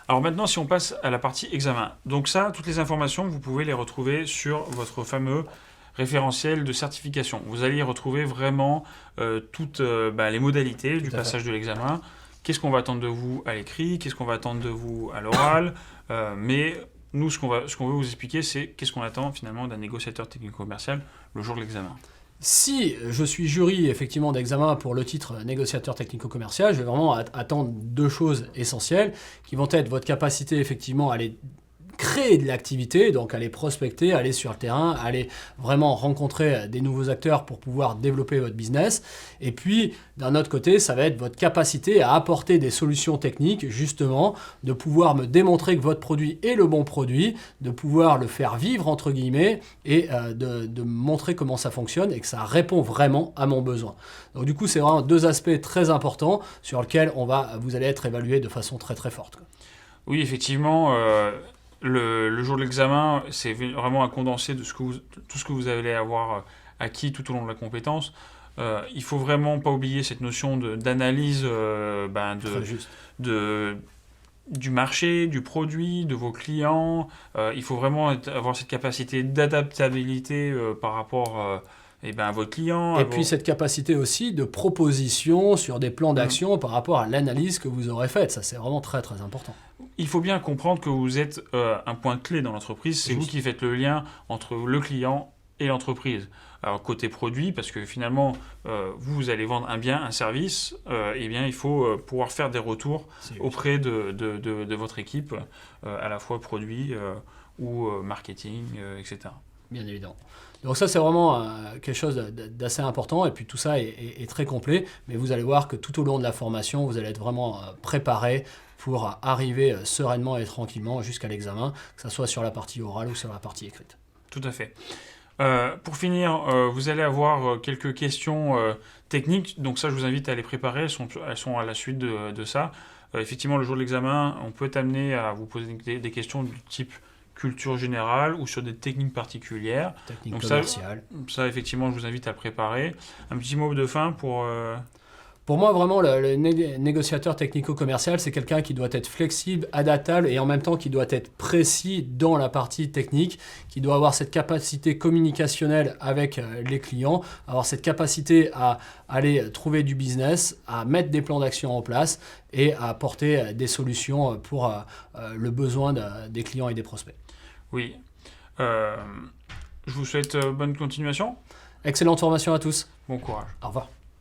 Alors maintenant, si on passe à la partie examen. Donc ça, toutes les informations, vous pouvez les retrouver sur votre fameux référentiel de certification. Vous allez y retrouver vraiment toutes les modalités du passage de l'examen. Qu'est-ce qu'on va attendre de vous à l'écrit, qu'est-ce qu'on va attendre de vous à l'oral, mais nous, ce qu'on veut vous expliquer, c'est qu'est-ce qu'on attend finalement d'un négociateur technico-commercial le jour de l'examen. Si je suis jury effectivement d'examen pour le titre négociateur technico-commercial, je vais vraiment attendre deux choses essentielles qui vont être votre capacité effectivement à aller créer de l'activité, donc aller prospecter, aller sur le terrain, aller vraiment rencontrer des nouveaux acteurs pour pouvoir développer votre business. Et puis, d'un autre côté, ça va être votre capacité à apporter des solutions techniques, justement, de pouvoir me démontrer que votre produit est le bon produit, de pouvoir le faire vivre, entre guillemets, et de me montrer comment ça fonctionne et que ça répond vraiment à mon besoin. Donc du coup, c'est vraiment deux aspects très importants sur lesquels vous allez être évalué de façon très très forte. Oui, effectivement. Le jour de l'examen, c'est vraiment un condensé de tout ce que vous allez avoir acquis tout au long de la compétence. Il faut vraiment pas oublier cette notion d'analyse du marché, du produit, de vos clients. Il faut vraiment avoir cette capacité d'adaptabilité par rapport à votre client. Et puis cette capacité aussi de proposition sur des plans d'action par rapport à l'analyse que vous aurez faite. Ça, c'est vraiment très très important. Il faut bien comprendre que vous êtes un point clé dans l'entreprise. C'est vous qui faites le lien entre le client et l'entreprise. Alors côté produit, parce que finalement, vous allez vendre un bien, un service, il faut pouvoir faire des retours auprès de votre équipe, à la fois produit ou marketing, etc. Bien évidemment. Donc ça, c'est vraiment quelque chose d'assez important. Et puis tout ça est très complet. Mais vous allez voir que tout au long de la formation, vous allez être vraiment préparé pour arriver sereinement et tranquillement jusqu'à l'examen, que ce soit sur la partie orale ou sur la partie écrite. Tout à fait. Pour finir, vous allez avoir quelques questions techniques. Donc ça, je vous invite à les préparer. Elles sont à la suite de ça. Effectivement, le jour de l'examen, on peut être amené à vous poser des questions du type culture générale ou sur des techniques particulières. Technique commerciale. Ça, effectivement, je vous invite à le préparer. Un petit mot de fin pour... Pour moi, vraiment, le négociateur technico-commercial, c'est quelqu'un qui doit être flexible, adaptable et en même temps qui doit être précis dans la partie technique, qui doit avoir cette capacité communicationnelle avec les clients, avoir cette capacité à aller trouver du business, à mettre des plans d'action en place et à apporter des solutions pour le besoin des clients et des prospects. Oui. Je vous souhaite bonne continuation. Excellente formation à tous. Bon courage. Au revoir.